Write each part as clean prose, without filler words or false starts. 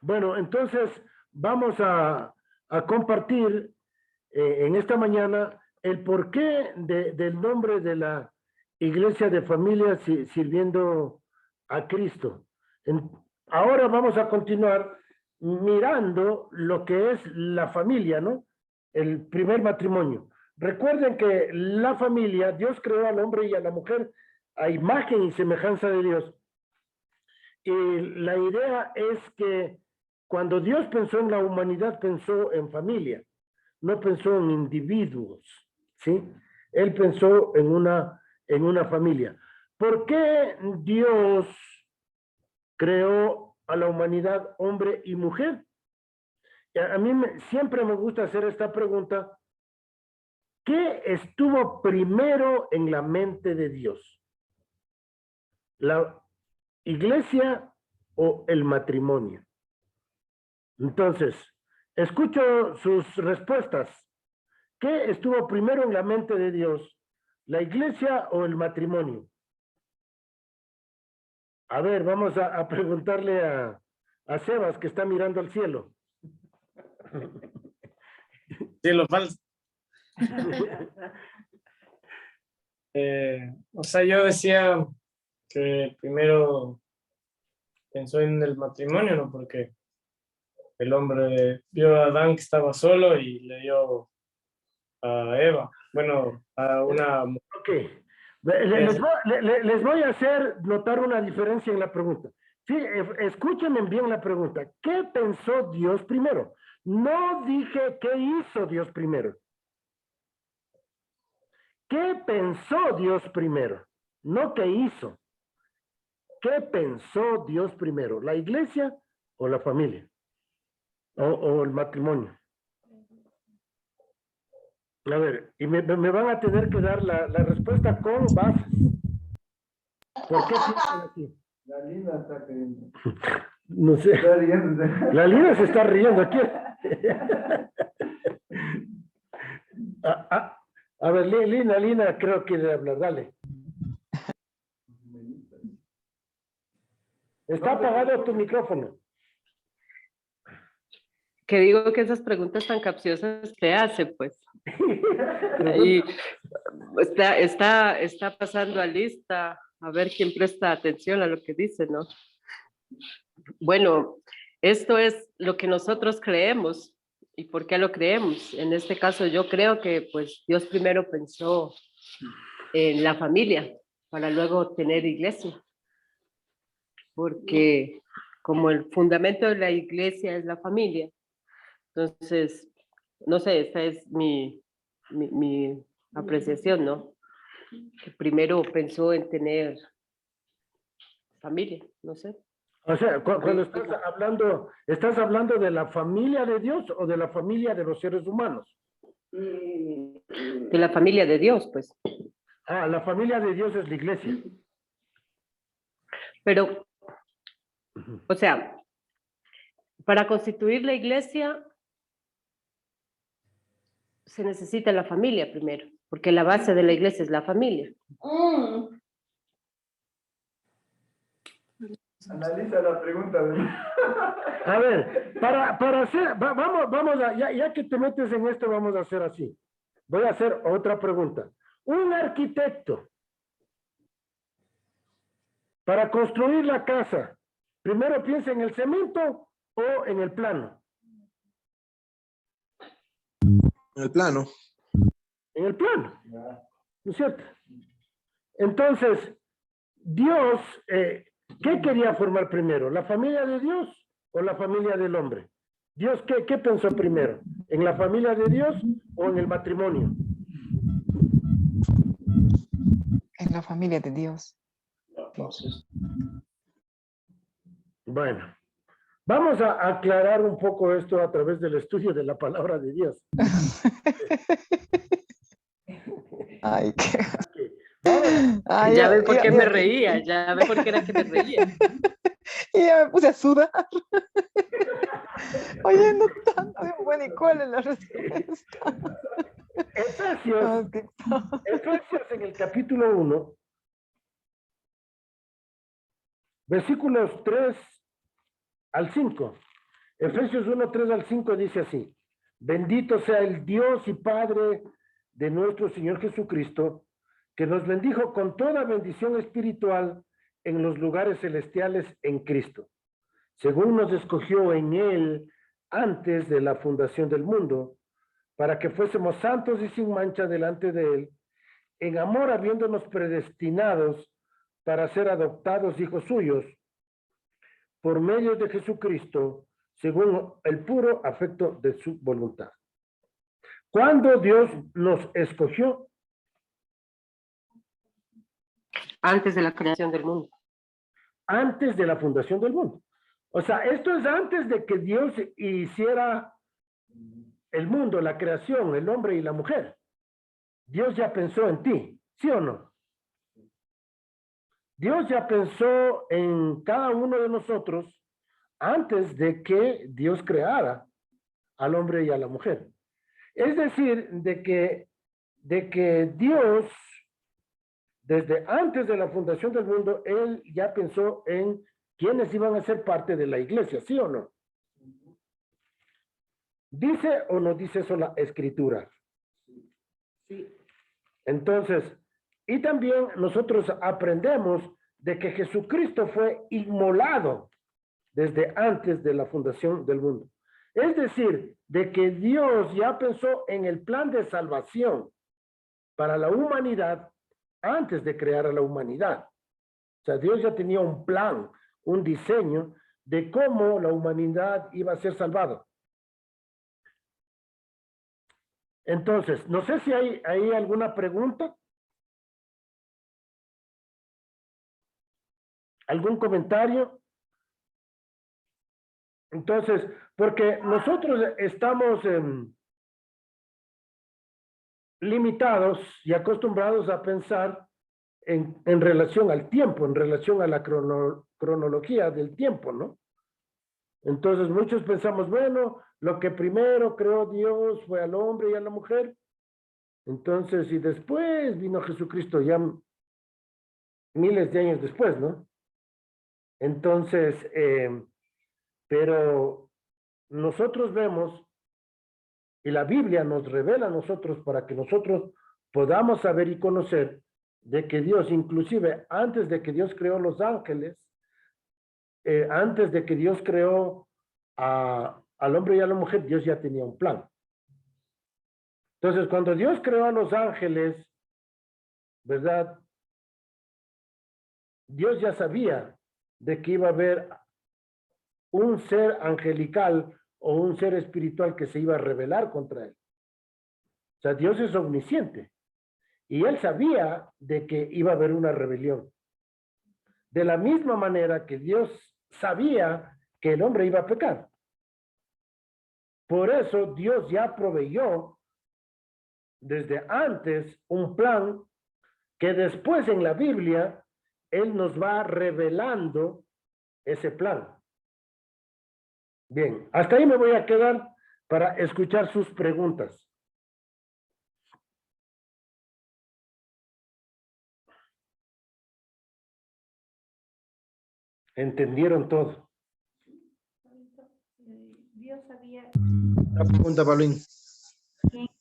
Bueno, entonces vamos a compartir en esta mañana el porqué del nombre de la Iglesia de Familias Sirviendo a Cristo. Ahora vamos a continuar mirando lo que es la familia, ¿no? El primer matrimonio. Recuerden que la familia, Dios creó al hombre y a la mujer a imagen y semejanza de Dios. Y la idea es que cuando Dios pensó en la humanidad, pensó en familia, no pensó en individuos, ¿sí? Él pensó en una familia. ¿Por qué Dios creó a la humanidad hombre y mujer? A mí siempre me gusta hacer esta pregunta. ¿Qué estuvo primero en la mente de Dios? ¿La iglesia o el matrimonio? Entonces, escucho sus respuestas. ¿Qué estuvo primero en la mente de Dios? ¿La iglesia o el matrimonio? A ver, vamos a preguntarle a Sebas, que está mirando al cielo. Cielo falso. O sea, yo decía que primero pensó en el matrimonio, ¿no? Porque el hombre vio a Adán que estaba solo y le dio a Eva, bueno, a una mujer. Ok. Les voy a hacer notar una diferencia en la pregunta. Sí, escúchenme bien la pregunta. ¿Qué pensó Dios primero? No dije qué hizo Dios primero. ¿Qué pensó Dios primero? No qué hizo. ¿Qué pensó Dios primero? ¿La iglesia o la familia? O el matrimonio. A ver, y me van a tener que dar la respuesta con bases. ¿Por qué piensan así? La Lina está riendo. No sé. Está riendo. La Lina se está riendo aquí. A ver, Lina, creo que quiere hablar, dale. Está apagado tu micrófono. Que digo que esas preguntas tan capciosas te hace, pues. Y está pasando a lista, a ver quién presta atención a lo que dice, ¿no? Bueno, esto es lo que nosotros creemos. ¿Y por qué lo creemos? En este caso yo creo que pues Dios primero pensó en la familia para luego tener iglesia. Porque como el fundamento de la iglesia es la familia, entonces, no sé, esta es mi apreciación, ¿no? Que primero pensó en tener familia, no sé. O sea, cuando ¿estás hablando de la familia de Dios o de la familia de los seres humanos? De la familia de Dios, pues. Ah, la familia de Dios es la iglesia. Pero, o sea, para constituir la iglesia se necesita la familia primero, porque la base de la iglesia es la familia. Analiza la pregunta. A ver, para hacer, vamos ya que te metes en esto, vamos a hacer así. Voy a hacer otra pregunta. Un arquitecto, para construir la casa, primero piensa en el cemento o en el plano. En el plano. En el plano, ¿no es cierto? Entonces, Dios, ¿qué quería formar primero? ¿La familia de Dios o la familia del hombre? Dios, ¿qué pensó primero? ¿En la familia de Dios o en el matrimonio? En la familia de Dios. Bueno, vamos a aclarar un poco esto a través del estudio de la palabra de Dios. Ay, qué... Ay, ya ve por qué me reía, ya ve por qué era que me reía. Y ya me puse a sudar. Oye, no tanto, bueno, ¿y cuál es la respuesta? Efesios en el capítulo 1, versículos 3 al 5. Efesios 1, 3 al 5 dice así: bendito sea el Dios y Padre de nuestro Señor Jesucristo, que nos bendijo con toda bendición espiritual en los lugares celestiales en Cristo, según nos escogió en Él antes de la fundación del mundo, para que fuésemos santos y sin mancha delante de Él, en amor habiéndonos predestinados para ser adoptados hijos suyos, por medio de Jesucristo, según el puro afecto de su voluntad. ¿Cuándo Dios nos escogió? Antes de la creación del mundo. Antes de la fundación del mundo. O sea, esto es antes de que Dios hiciera el mundo, la creación, el hombre y la mujer. Dios ya pensó en ti, ¿sí o no? Dios ya pensó en cada uno de nosotros antes de que Dios creara al hombre y a la mujer. Es decir, de que Dios, desde antes de la fundación del mundo, Él ya pensó en quiénes iban a ser parte de la iglesia, ¿sí o no? ¿Dice o no dice eso la Escritura? Sí. Entonces, y también nosotros aprendemos de que Jesucristo fue inmolado desde antes de la fundación del mundo. Es decir, de que Dios ya pensó en el plan de salvación para la humanidad antes de crear a la humanidad. O sea, Dios ya tenía un plan, un diseño de cómo la humanidad iba a ser salvada. Entonces, no sé si hay alguna pregunta. ¿Algún comentario? Entonces, porque nosotros estamos limitados y acostumbrados a pensar en relación al tiempo, en relación a la cronología del tiempo, ¿no? Entonces, muchos pensamos, bueno, lo que primero creó Dios fue al hombre y a la mujer. Entonces, y después vino Jesucristo ya miles de años después, ¿no? Entonces, pero nosotros vemos, y la Biblia nos revela a nosotros para que nosotros podamos saber y conocer de que Dios, inclusive antes de que Dios creó los ángeles, antes de que Dios creó al hombre y a la mujer, Dios ya tenía un plan. Entonces, cuando Dios creó a los ángeles, ¿verdad? Dios ya sabía de que iba a haber un ser angelical o un ser espiritual que se iba a rebelar contra él. O sea, Dios es omnisciente. Y él sabía de que iba a haber una rebelión. De la misma manera que Dios sabía que el hombre iba a pecar. Por eso Dios ya proveyó desde antes un plan que después en la Biblia Él nos va revelando ese plan. Bien, hasta ahí me voy a quedar para escuchar sus preguntas. ¿Entendieron todo? Dios sabía La pregunta, Paulín.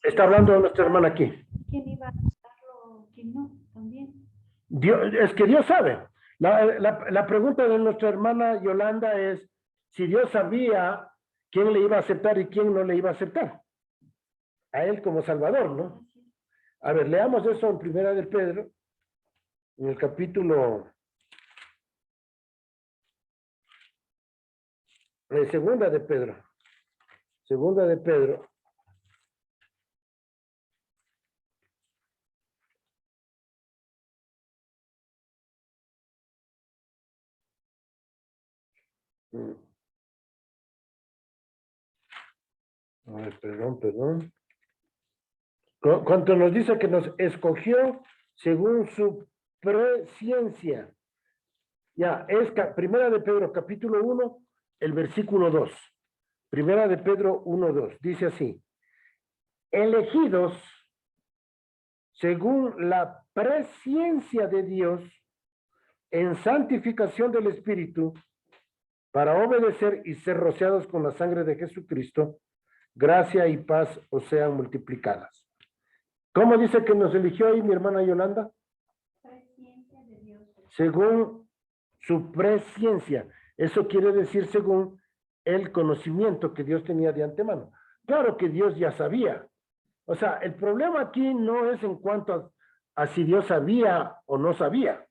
Está hablando nuestra hermana aquí. quién iba a darlo, quién no, también. Dios, es que Dios sabe. La pregunta de nuestra hermana Yolanda es si Dios sabía quién le iba a aceptar y quién no le iba a aceptar. A él como Salvador, ¿no? A ver, leamos eso en Primera de Pedro, en el capítulo... Segunda de Pedro. Segunda de Pedro. A ver, perdón. Cuando nos dice que nos escogió según su presciencia. Ya, es Primera de Pedro, capítulo 1, el versículo 2. Primera de Pedro 1, 2. Dice así. Elegidos según la presciencia de Dios en santificación del Espíritu para obedecer y ser rociados con la sangre de Jesucristo, gracia y paz os sean multiplicadas. ¿Cómo dice que nos eligió ahí mi hermana Yolanda? Presciencia de Dios. Según su presciencia. Eso quiere decir según el conocimiento que Dios tenía de antemano. Claro que Dios ya sabía. O sea, el problema aquí no es en cuanto a si Dios sabía o no sabía,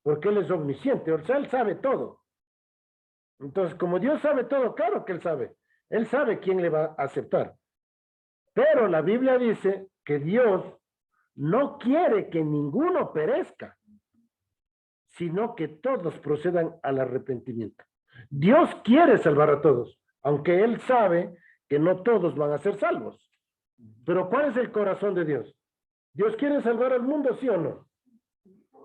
porque Él es omnisciente, o sea, Él sabe todo. Entonces, como Dios sabe todo, claro que Él sabe. Él sabe quién le va a aceptar. Pero la Biblia dice que Dios no quiere que ninguno perezca, sino que todos procedan al arrepentimiento. Dios quiere salvar a todos, aunque Él sabe que no todos van a ser salvos. Pero ¿cuál es el corazón de Dios? ¿Dios quiere salvar al mundo, sí o no?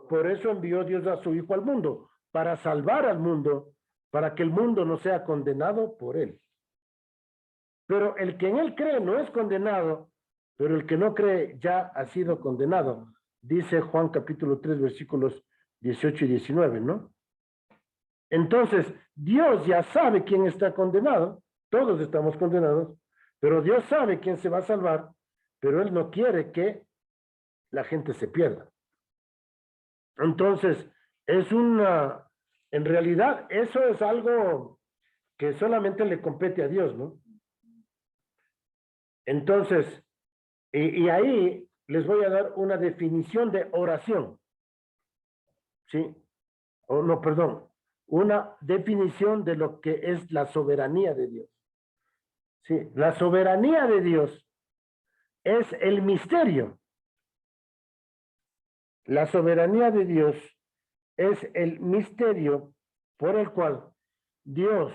Por eso envió Dios a su Hijo al mundo, para salvar al mundo, para que el mundo no sea condenado por Él. Pero el que en Él cree no es condenado, pero el que no cree ya ha sido condenado. Dice Juan capítulo 3, versículos 18 y 19, ¿no? Entonces, Dios ya sabe quién está condenado, todos estamos condenados, pero Dios sabe quién se va a salvar, pero Él no quiere que la gente se pierda. Entonces, en realidad, eso es algo que solamente le compete a Dios, ¿no? Entonces, y ahí les voy a dar una definición de oración, ¿sí? O no, perdón, una definición de lo que es la soberanía de Dios. Sí, la soberanía de Dios es el misterio. La soberanía de Dios es el misterio por el cual Dios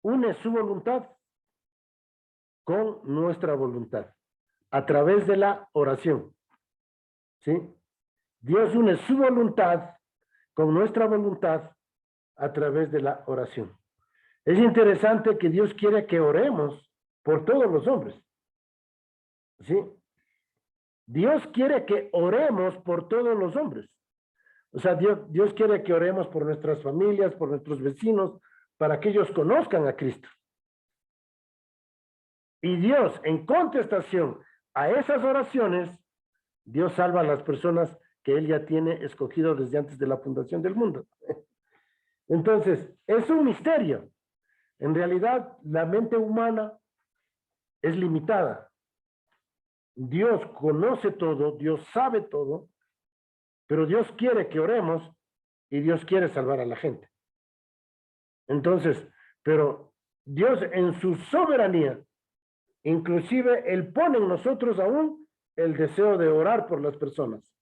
une su voluntad con nuestra voluntad a través de la oración. ¿Sí? Dios une su voluntad con nuestra voluntad a través de la oración. Es interesante que Dios quiere que oremos por todos los hombres. ¿Sí? Dios quiere que oremos por todos los hombres. O sea, Dios quiere que oremos por nuestras familias, por nuestros vecinos, para que ellos conozcan a Cristo. Y Dios, en contestación a esas oraciones, Dios salva a las personas que Él ya tiene escogido desde antes de la fundación del mundo. Entonces, es un misterio. En realidad, la mente humana es limitada. Dios conoce todo, Dios sabe todo, pero Dios quiere que oremos y Dios quiere salvar a la gente. Entonces, pero Dios en su soberanía, inclusive Él pone en nosotros aún el deseo de orar por las personas.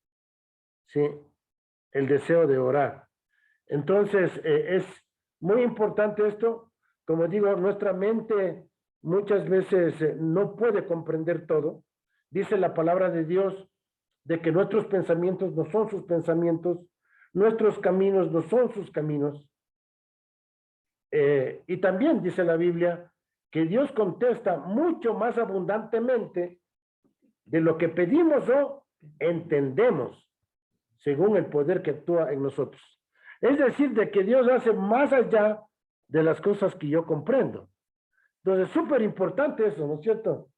¿Sí? El deseo de orar. Entonces, es muy importante esto. Como digo, nuestra mente muchas veces no puede comprender todo. Dice la palabra de Dios de que nuestros pensamientos no son sus pensamientos, nuestros caminos no son sus caminos. Y también dice la Biblia que Dios contesta mucho más abundantemente de lo que pedimos o entendemos, según el poder que actúa en nosotros. Es decir, de que Dios hace más allá de las cosas que yo comprendo. Entonces, es súper importante eso, ¿no es cierto?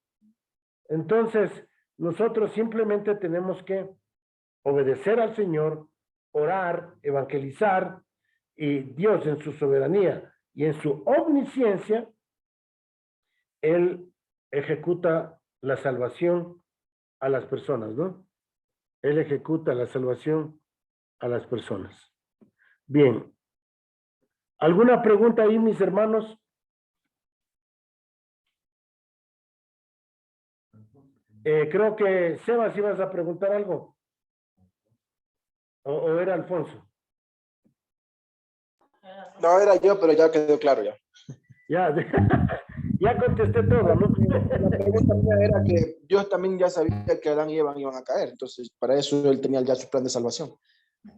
Entonces, nosotros simplemente tenemos que obedecer al Señor, orar, evangelizar, y Dios en su soberanía y en su omnisciencia, Él ejecuta la salvación a las personas, ¿no? Él ejecuta la salvación a las personas. Bien. ¿Alguna pregunta ahí, mis hermanos? Creo que Sebas ibas a preguntar algo. ¿O era Alfonso? No, era yo, pero ya quedó claro ya. Ya, ya contesté todo, ¿no? La pregunta mía era que Dios también ya sabía que Adán y Eva iban a caer, entonces para eso Él tenía ya su plan de salvación.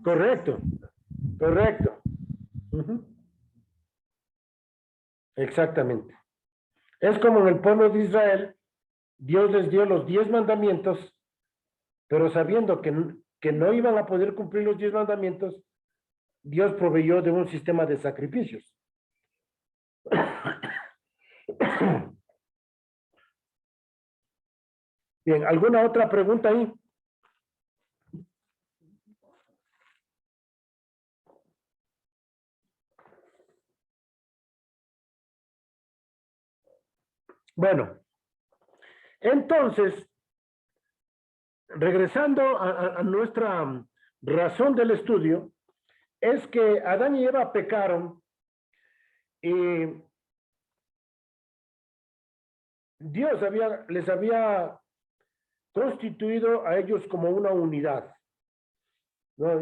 Correcto, correcto. Uh-huh. Exactamente. Es como en el pueblo de Israel, Dios les dio los 10 mandamientos, pero sabiendo que no iban a poder cumplir los 10 mandamientos, Dios proveyó de un sistema de sacrificios. Bien, ¿alguna otra pregunta ahí? Bueno, entonces, regresando a nuestra razón del estudio, es que Adán y Eva pecaron y Dios les había constituido a ellos como una unidad, ¿no?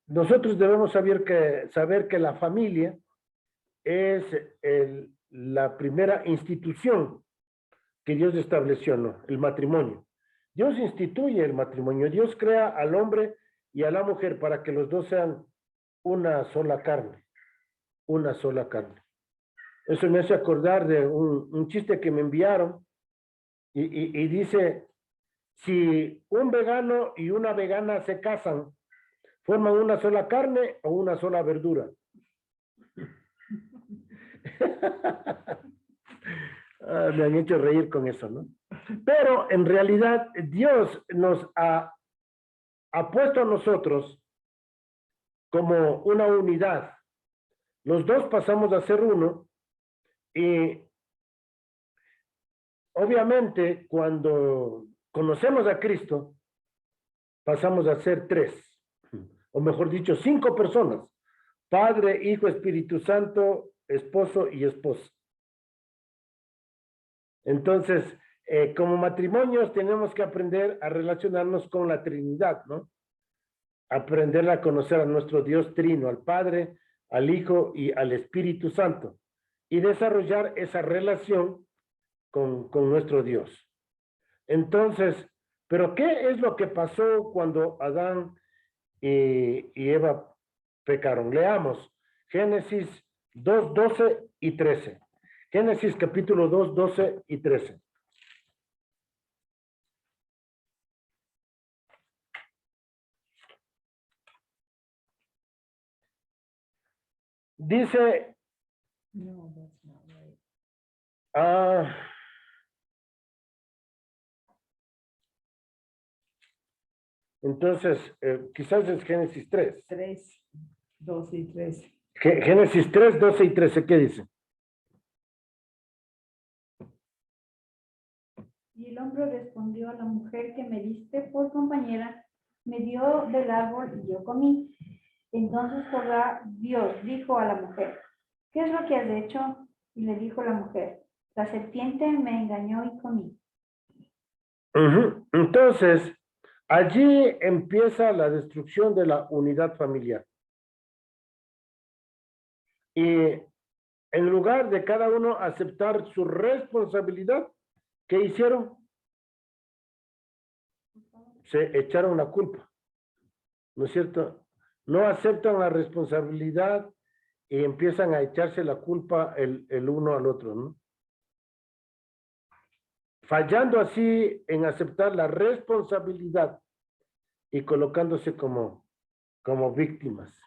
Nosotros debemos saber que la familia es la primera institución que Dios estableció, ¿no? El matrimonio. Dios instituye el matrimonio. Dios crea al hombre y a la mujer para que los dos sean una sola carne. Una sola carne. Eso me hace acordar de un chiste que me enviaron y dice, si un vegano y una vegana se casan, ¿forman una sola carne o una sola verdura? Me han hecho reír con eso, ¿no? Pero en realidad Dios nos ha puesto a nosotros como una unidad. Los dos pasamos a ser uno y obviamente cuando conocemos a Cristo pasamos a ser tres, o mejor dicho, 5 personas: Padre, Hijo, Espíritu Santo, esposo y esposa. Entonces, como matrimonios tenemos que aprender a relacionarnos con la Trinidad, ¿no? Aprender a conocer a nuestro Dios trino, al Padre, al Hijo y al Espíritu Santo, y desarrollar esa relación con nuestro Dios. Entonces, ¿pero qué es lo que pasó cuando Adán y Eva pecaron? Leamos Génesis 2, 12 y 13. Génesis capítulo 2, 12 y 13. Dice, entonces, quizás es Génesis 3. 3, 12 y 13. Génesis 3, 12 y 13, ¿qué dice? Y el hombre respondió a la mujer que me diste por compañera, me dio del árbol y yo comí. Entonces Jehová Dios dijo a la mujer, ¿qué es lo que has hecho? Y le dijo la mujer, la serpiente me engañó y comí. Entonces, allí empieza la destrucción de la unidad familiar. Y en lugar de cada uno aceptar su responsabilidad, ¿qué hicieron? Se echaron la culpa, ¿no es cierto? No aceptan la responsabilidad y empiezan a echarse la culpa el uno al otro, ¿no? Fallando así en aceptar la responsabilidad y colocándose como víctimas.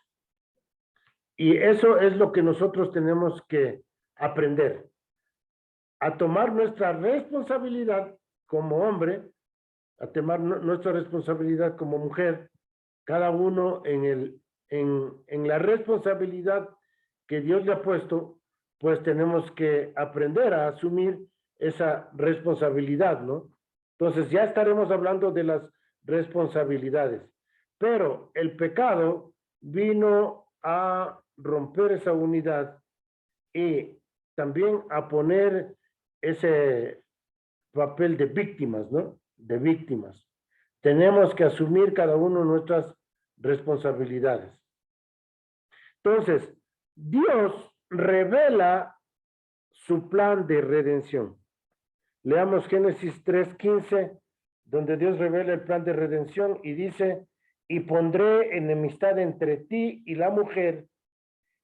Y eso es lo que nosotros tenemos que aprender, a tomar nuestra responsabilidad como hombre, a tomar nuestra responsabilidad como mujer, cada uno en la responsabilidad que Dios le ha puesto, pues tenemos que aprender a asumir esa responsabilidad, ¿no? Entonces ya estaremos hablando de las responsabilidades. Pero el pecado vino a romper esa unidad y también a poner ese papel de víctimas, ¿no? De víctimas. Tenemos que asumir cada uno nuestras responsabilidades. Entonces, Dios revela su plan de redención. Leamos Génesis 3:15, donde Dios revela el plan de redención y dice, y pondré enemistad entre ti y la mujer,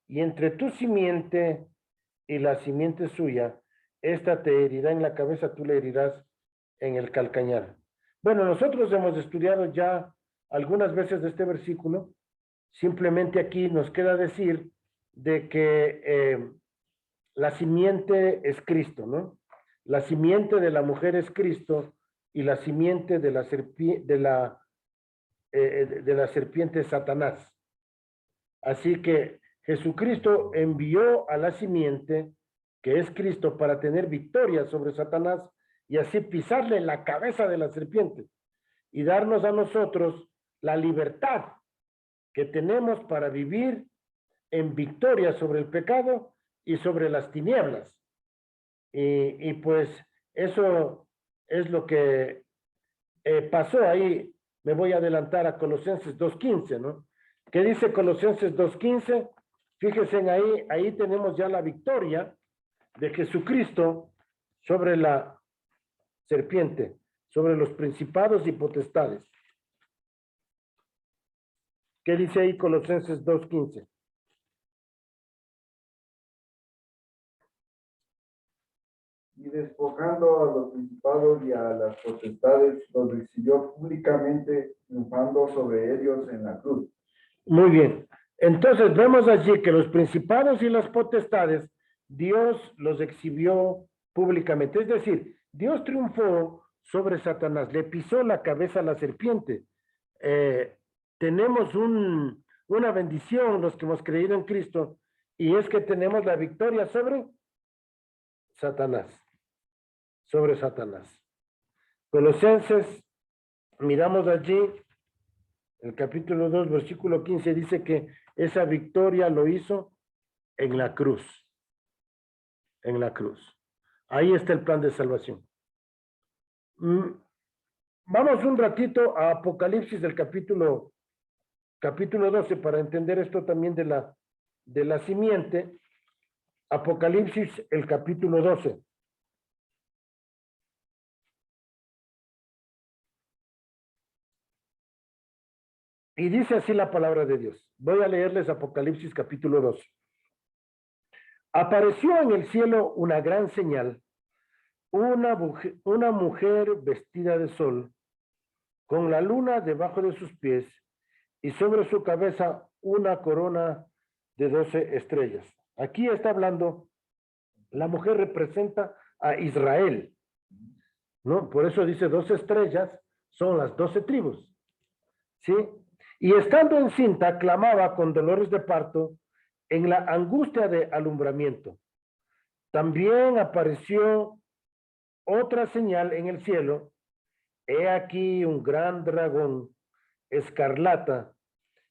y entre tu simiente y la simiente suya. Esta te herirá en la cabeza, tú le herirás en el calcañar. Bueno, nosotros hemos estudiado ya algunas veces de este versículo Simplemente aquí nos queda decir de que la simiente es Cristo, ¿no? La simiente de la mujer es Cristo y la simiente de la serpiente es Satanás. Así que Jesucristo envió a la simiente, que es Cristo, para tener victoria sobre Satanás y así pisarle la cabeza de la serpiente y darnos a nosotros la libertad que tenemos para vivir en victoria sobre el pecado y sobre las tinieblas. Y pues eso es lo que pasó ahí. Me voy a adelantar a Colosenses 2:15, ¿no? ¿Qué dice Colosenses 2:15? Fíjense en ahí tenemos ya la victoria de Jesucristo sobre la serpiente, sobre los principados y potestades. ¿Qué dice ahí Colosenses 2:15? Y despojando a los principados y a las potestades, los recibió públicamente, triunfando sobre ellos en la cruz. Muy bien. Entonces vemos allí que los principados y las potestades, Dios los exhibió públicamente. Es decir, Dios triunfó sobre Satanás, le pisó la cabeza a la serpiente. Tenemos una bendición los que hemos creído en Cristo, y es que tenemos la victoria sobre Satanás. Sobre Satanás. Colosenses, miramos allí, el capítulo 2, versículo 15, dice que esa victoria lo hizo en la cruz. En la cruz. Ahí está el plan de salvación. Vamos un ratito a Apocalipsis del capítulo 12 para entender esto también de la simiente. Apocalipsis, el capítulo 12. Y dice así la palabra de Dios. Voy a leerles Apocalipsis capítulo 12. Apareció en el cielo una gran señal, una mujer vestida de sol, con la luna debajo de sus pies, y sobre su cabeza una corona de 12 estrellas. Aquí está hablando, la mujer representa a Israel, ¿no? Por eso dice 12 estrellas, son las 12 tribus, ¿sí? Y estando encinta, clamaba con dolores de parto en la angustia de alumbramiento. También apareció otra señal en el cielo. He aquí un gran dragón escarlata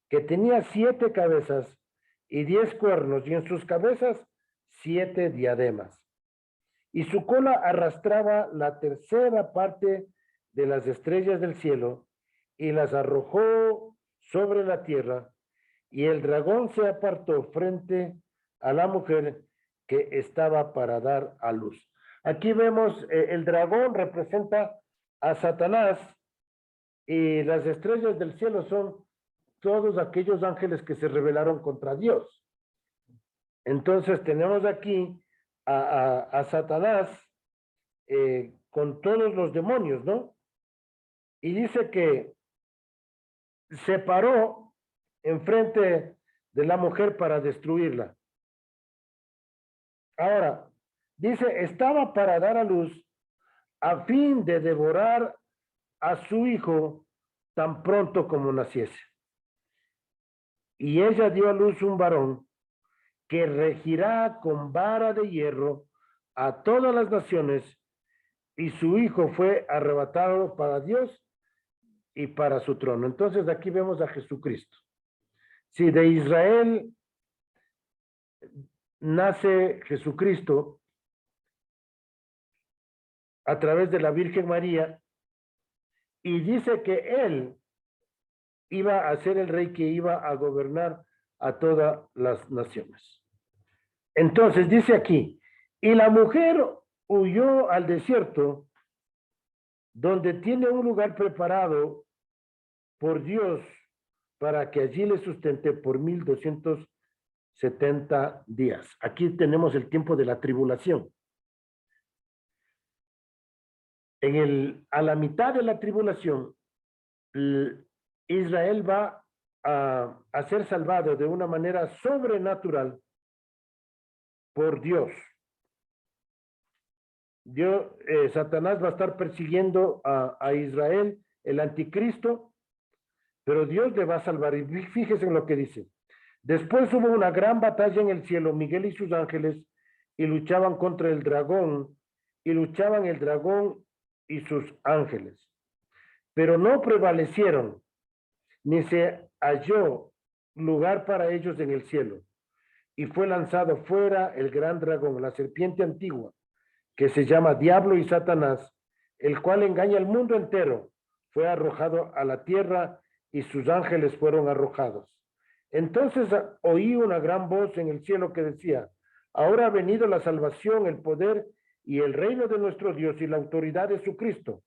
que tenía 7 cabezas y 10 cuernos, y en sus cabezas 7 diademas. Y su cola arrastraba la tercera parte de las estrellas del cielo y las arrojó sobre la tierra, y el dragón se apartó frente a la mujer que estaba para dar a luz. Aquí vemos el dragón representa a Satanás, y las estrellas del cielo son todos aquellos ángeles que se rebelaron contra Dios. Entonces tenemos aquí a Satanás con todos los demonios, ¿no? Y dice que se paró enfrente de la mujer para destruirla. Ahora, dice, estaba para dar a luz a fin de devorar a su hijo tan pronto como naciese. Y ella dio a luz un varón que regirá con vara de hierro a todas las naciones, y su hijo fue arrebatado para Dios y para su trono. Entonces aquí vemos a Jesucristo. Si de Israel nace Jesucristo a través de la Virgen María, y dice que él iba a ser el rey que iba a gobernar a todas las naciones. Entonces dice aquí, y la mujer huyó al desierto, donde tiene un lugar preparado por Dios para que allí le sustente por 1270 días. Aquí tenemos el tiempo de la tribulación. A la mitad de la tribulación, Israel va a ser salvado de una manera sobrenatural por Dios. Satanás va a estar persiguiendo a Israel, el anticristo, pero Dios le va a salvar. Y fíjese en lo que dice. Después hubo una gran batalla en el cielo, Miguel y sus ángeles, y luchaban contra el dragón, y luchaban el dragón y sus ángeles. Pero no prevalecieron, ni se halló lugar para ellos en el cielo. Y fue lanzado fuera el gran dragón, la serpiente antigua, que se llama Diablo y Satanás, el cual engaña al mundo entero. Fue arrojado a la tierra y sus ángeles fueron arrojados. Entonces oí una gran voz en el cielo que decía: ahora ha venido la salvación, el poder y el reino de nuestro Dios y la autoridad de su Cristo,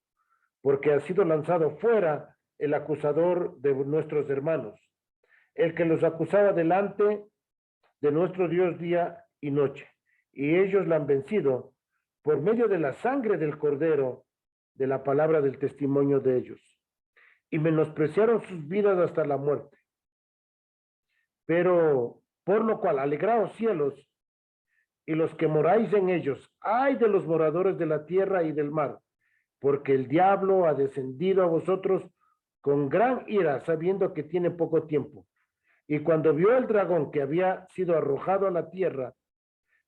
porque ha sido lanzado fuera el acusador de nuestros hermanos, el que los acusaba delante de nuestro Dios día y noche, y ellos la han vencido por medio de la sangre del Cordero, de la palabra del testimonio de ellos, y menospreciaron sus vidas hasta la muerte. Pero por lo cual, alegraos cielos, y los que moráis en ellos, ay de los moradores de la tierra y del mar, porque el diablo ha descendido a vosotros con gran ira, sabiendo que tiene poco tiempo. Y cuando vio el dragón que había sido arrojado a la tierra,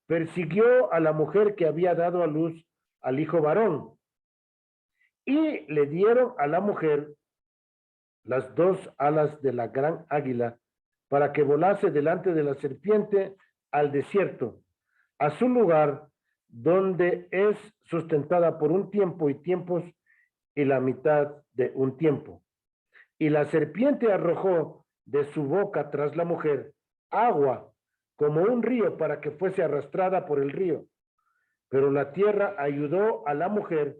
persiguió a la mujer que había dado a luz al hijo varón, y le dieron a la mujer las dos alas de la gran águila, para que volase delante de la serpiente al desierto, a su lugar donde es sustentada por un tiempo y tiempos y la mitad de un tiempo. Y la serpiente arrojó de su boca tras la mujer agua como un río para que fuese arrastrada por el río. Pero la tierra ayudó a la mujer,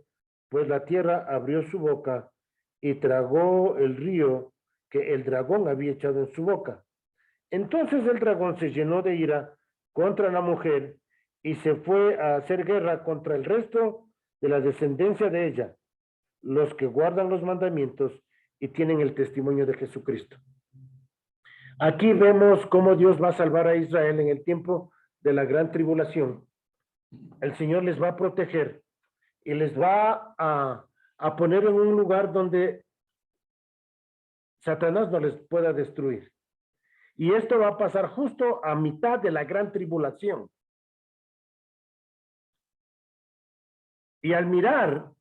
pues la tierra abrió su boca y tragó el río que el dragón había echado en su boca. Entonces el dragón se llenó de ira contra la mujer y se fue a hacer guerra contra el resto de la descendencia de ella, los que guardan los mandamientos y tienen el testimonio de Jesucristo. Aquí vemos cómo Dios va a salvar a Israel en el tiempo de la gran tribulación. El Señor les va a proteger y les va a poner en un lugar donde Satanás no les pueda destruir. Y esto va a pasar justo a mitad de la gran tribulación. Y al mirar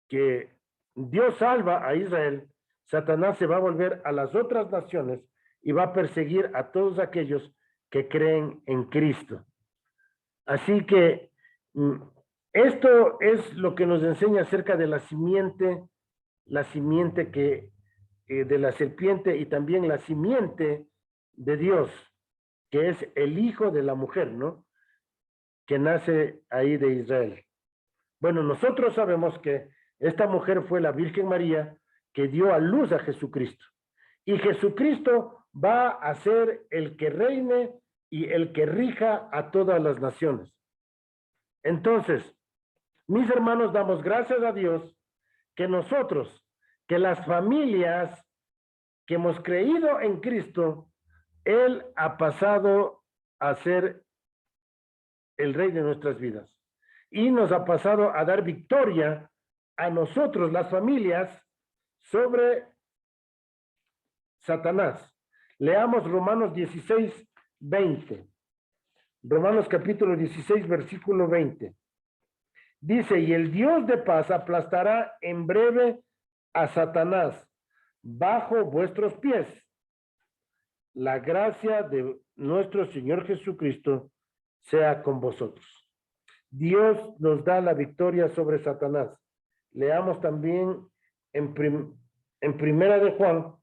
que Dios salva a Israel, Satanás se va a volver a las otras naciones y va a perseguir a todos aquellos que creen en Cristo. Así que esto es lo que nos enseña acerca de la simiente que de la serpiente y también la simiente de Dios, que es el hijo de la mujer, ¿no? Que nace ahí de Israel. Bueno, nosotros sabemos que esta mujer fue la Virgen María que dio a luz a Jesucristo. Y Jesucristo va a ser el que reine y el que rija a todas las naciones. Entonces, mis hermanos, damos gracias a Dios que nosotros, que las familias que hemos creído en Cristo, Él ha pasado a ser el rey de nuestras vidas. Y nos ha pasado a dar victoria a nosotros, las familias, sobre Satanás. Leamos Romanos 16, 20. Romanos capítulo 16, versículo 20. Dice: y el Dios de paz aplastará en breve a Satanás bajo vuestros pies. La gracia de nuestro Señor Jesucristo sea con vosotros. Dios nos da la victoria sobre Satanás. Leamos también en Primera de Juan,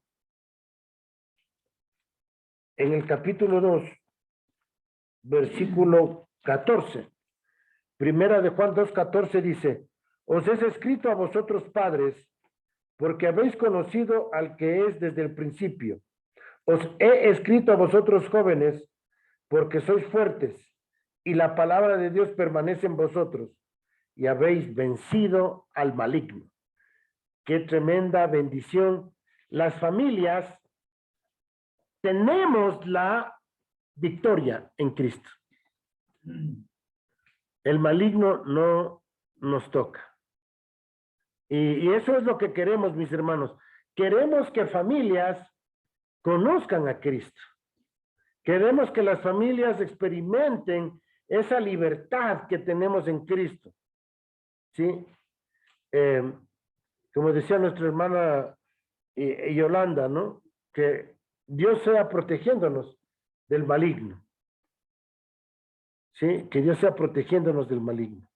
en el capítulo 2, versículo 14. Primera de Juan 2:14 dice: os es escrito a vosotros padres, porque habéis conocido al que es desde el principio. Os he escrito a vosotros jóvenes, porque sois fuertes, y la palabra de Dios permanece en vosotros, y habéis vencido al maligno. Qué tremenda bendición. Las familias tenemos la victoria en Cristo. El maligno no nos toca. Y eso es lo que queremos, mis hermanos. Queremos que familias conozcan a Cristo. Queremos que las familias experimenten esa libertad que tenemos en Cristo. ¿Sí? Como decía nuestra hermana Yolanda, ¿no? Que Dios sea protegiéndonos del maligno. ¿Sí? Que Dios sea protegiéndonos del maligno.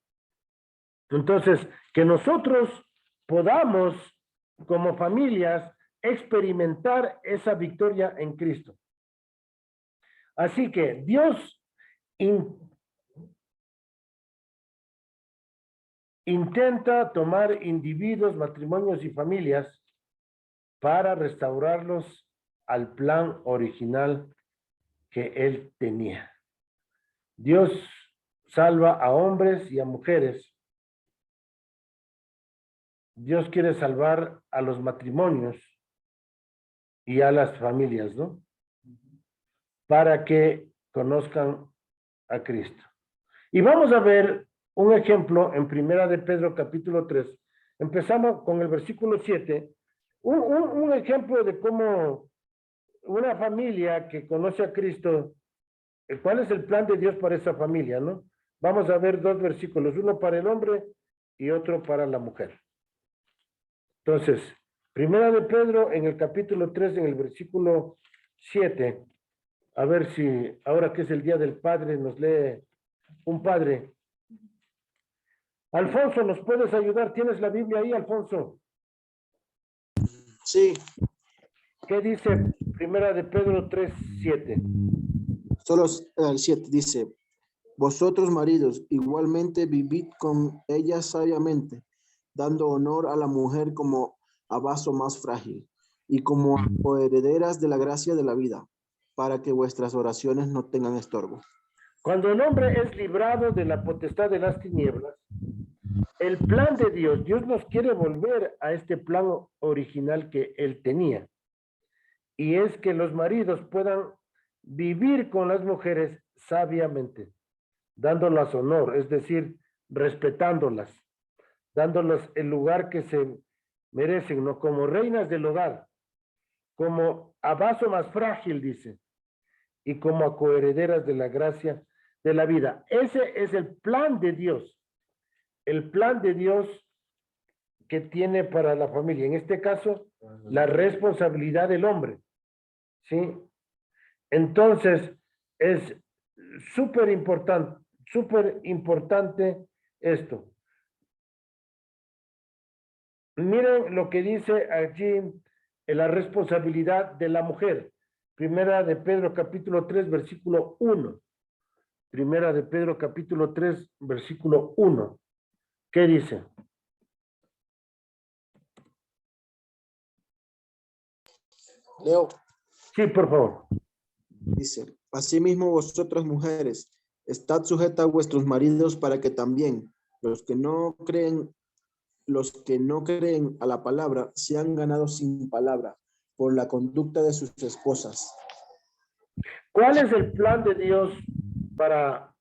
Entonces, que nosotros podamos, como familias, experimentar esa victoria en Cristo. Así que Dios intenta tomar individuos, matrimonios y familias para restaurarlos al plan original que Él tenía. Dios salva a hombres y a mujeres. Dios quiere salvar a los matrimonios y a las familias, ¿no? Para que conozcan a Cristo. Y vamos a ver un ejemplo en Primera de Pedro capítulo 3. Empezamos con el versículo 7. Un ejemplo de cómo una familia que conoce a Cristo, ¿cuál es el plan de Dios para esa familia, no? Vamos a ver dos versículos, uno para el hombre y otro para la mujer. Entonces, Primera de Pedro en el capítulo 3, en el versículo 7, a ver si ahora que es el Día del Padre nos lee un padre. Alfonso, ¿nos puedes ayudar? ¿Tienes la Biblia ahí, Alfonso? Sí, ¿Qué dice Primera de Pedro 3, 7? solo el 7 dice, vosotros maridos igualmente vivid con ellas sabiamente, dando honor a la mujer como a vaso más frágil y como a coherederas de la gracia de la vida, para que vuestras oraciones no tengan estorbo. Cuando el hombre es librado de la potestad de las tinieblas, el plan de Dios, Dios nos quiere volver a este plan original que Él tenía. Y es que los maridos puedan vivir con las mujeres sabiamente, dándolas honor, es decir, respetándolas, dándolas el lugar que se merecen, ¿no? Como reinas del hogar, como a vaso más frágil, dice, y como a coherederas de la gracia de la vida. Ese es el plan de Dios. El plan de Dios que tiene para la familia. En este caso, la responsabilidad del hombre. ¿Sí? Entonces, es súper importante esto. Miren lo que dice allí en la responsabilidad de la mujer. Primera de Pedro capítulo 3, versículo 1. Primera de Pedro capítulo 3, versículo 1. ¿Qué dice? Leo, Sí, por favor. dice, asimismo vosotras mujeres, estad sujetas a vuestros maridos para que también los que no creen a la palabra sean ganados sin palabra por la conducta de sus esposas. ¿Cuál es el plan de Dios para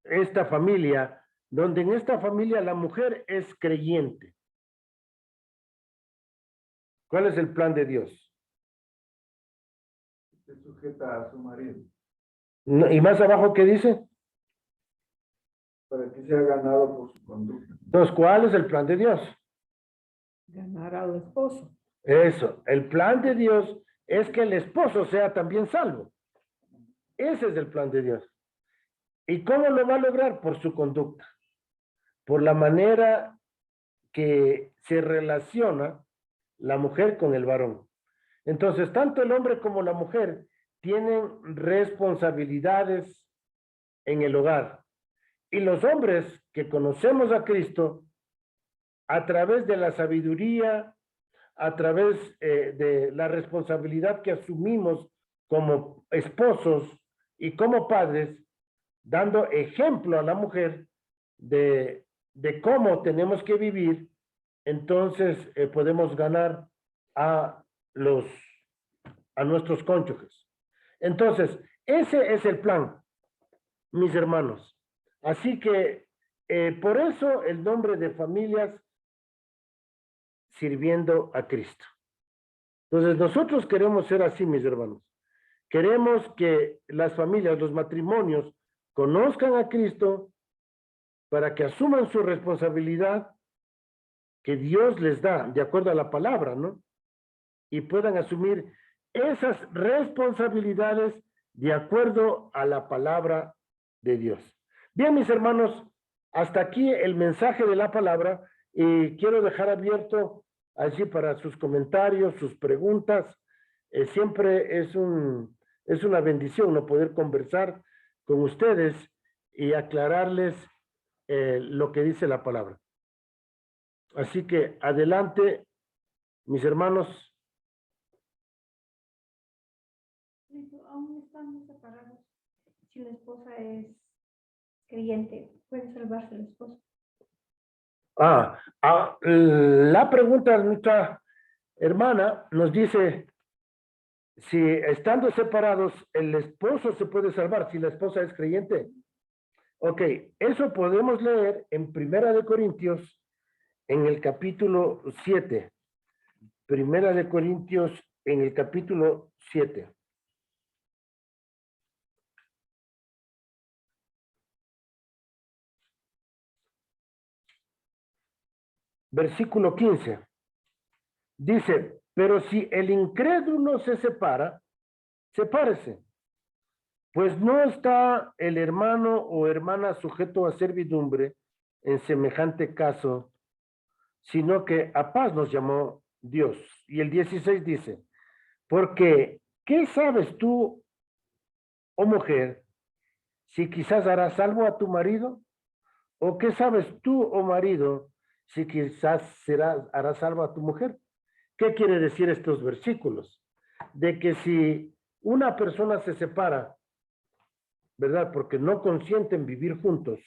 esta familia, donde en esta familia la mujer es creyente? ¿Cuál es el plan de Dios? Se sujeta a su marido ¿Y más abajo qué dice? para que sea ganado por su conducta. Entonces, ¿cuál es el plan de Dios? Ganar al esposo. Eso, el plan de Dios es que el esposo sea también salvo. Ese es el plan de Dios. ¿Y cómo lo va a lograr? Por su conducta, por la manera que se relaciona la mujer con el varón. Entonces, tanto el hombre como la mujer tienen responsabilidades en el hogar. Y los hombres que conocemos a Cristo, a través de la sabiduría, a través de la responsabilidad que asumimos como esposos y como padres, dando ejemplo a la mujer de cómo tenemos que vivir, entonces podemos ganar a los a nuestros cónyuges. Entonces, ese es el plan, mis hermanos. Así que por eso el nombre de familias sirviendo a Cristo. Entonces, nosotros queremos ser así, mis hermanos. Queremos que las familias, los matrimonios, conozcan a Cristo para que asuman su responsabilidad que Dios les da, de acuerdo a la palabra, ¿no? Y puedan asumir esas responsabilidades de acuerdo a la palabra de Dios. Bien, mis hermanos, hasta aquí el mensaje de la palabra y quiero dejar abierto allí para sus comentarios, sus preguntas. Siempre es una bendición no poder conversar con ustedes y aclararles lo que dice la palabra. Así que adelante, mis hermanos. Aún estamos separados. Si la esposa es creyente, ¿puede salvarse la esposa? La pregunta de nuestra hermana nos dice si estando separados el esposo se puede salvar si la esposa es creyente. Ok, eso podemos leer en Primera de Corintios en el capítulo 7. Primera de Corintios en el capítulo 7. Versículo 15. Dice, pero si el incrédulo se separa, sepárese. Pues no está el hermano o hermana sujeto a servidumbre en semejante caso, sino que a paz nos llamó Dios. Y el 16 dice, porque ¿qué sabes tú, oh mujer, si quizás harás salvo a tu marido? ¿O qué sabes tú, oh marido, si quizás harás salvo a tu mujer? ¿Qué quiere decir estos versículos? De que si una persona se separa, ¿verdad? Porque no consienten vivir juntos.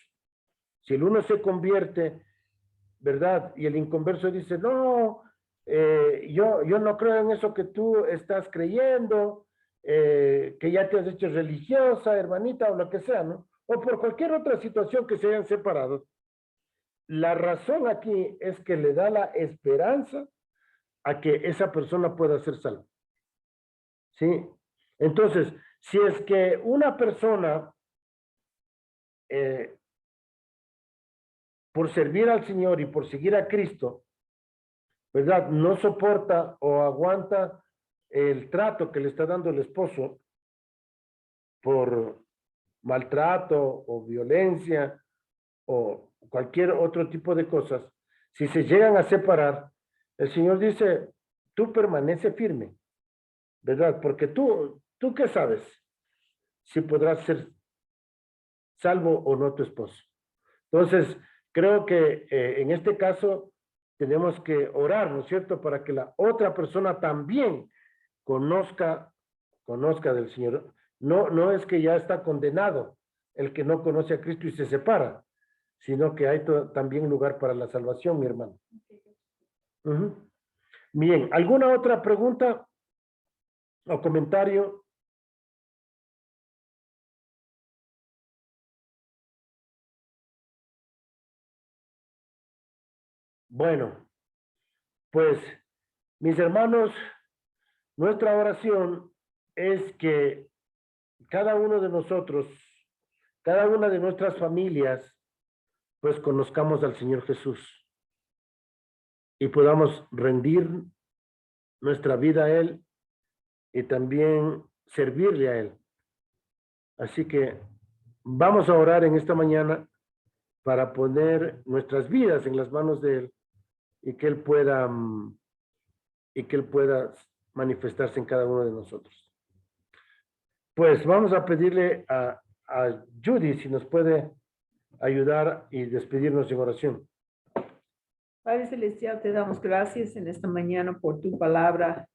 Si el uno se convierte, ¿verdad? Y el inconverso dice, no, yo no creo en eso que tú estás creyendo, que ya te has hecho religiosa, hermanita, o lo que sea, ¿no? O por cualquier otra situación que se hayan separado. La razón aquí es que le da la esperanza a que esa persona pueda ser salva. ¿Sí? Entonces, si es que una persona, por servir al Señor y por seguir a Cristo, ¿verdad? No soporta o aguanta el trato que le está dando el esposo por maltrato o violencia o cualquier otro tipo de cosas, si se llegan a separar, el Señor dice, tú permanece firme, ¿verdad? Porque tú ¿qué sabes? Si podrás ser salvo o no tu esposo. Entonces, creo que en este caso tenemos que orar, ¿no es cierto? Para que la otra persona también conozca del Señor. No es que ya está condenado el que no conoce a Cristo y se separa, sino que hay también lugar para la salvación, mi hermano. Bien, ¿alguna otra pregunta o comentario? Bueno, pues, mis hermanos, nuestra oración es que cada uno de nosotros, cada una de nuestras familias, pues conozcamos al Señor Jesús y podamos rendir nuestra vida a Él y también servirle a Él. Así que vamos a orar en esta mañana para poner nuestras vidas en las manos de Él y que Él pueda manifestarse en cada uno de nosotros. Pues vamos a pedirle a Judy si nos puede ayudar y despedirnos en oración. Padre Celestial, te damos gracias en esta mañana por tu palabra,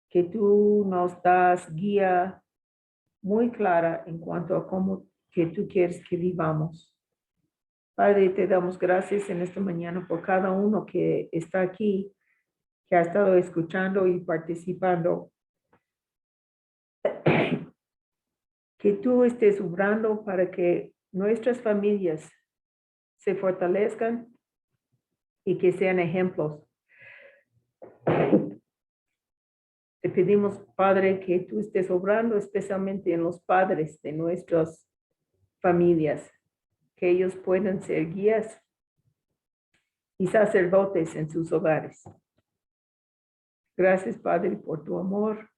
que tú nos das guía muy clara en cuanto a cómo que tú quieres que vivamos. Padre, te damos gracias en esta mañana por cada uno que está aquí, que ha estado escuchando y participando que tú estés obrando para que nuestras familias se fortalezcan y que sean ejemplos. Te pedimos, Padre, que tú estés obrando especialmente en los padres de nuestras familias, que ellos puedan ser guías y sacerdotes en sus hogares. Gracias, Padre, por tu amor,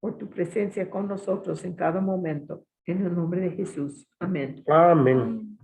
por tu presencia con nosotros en cada momento. En el nombre de Jesús. Amén. Amén.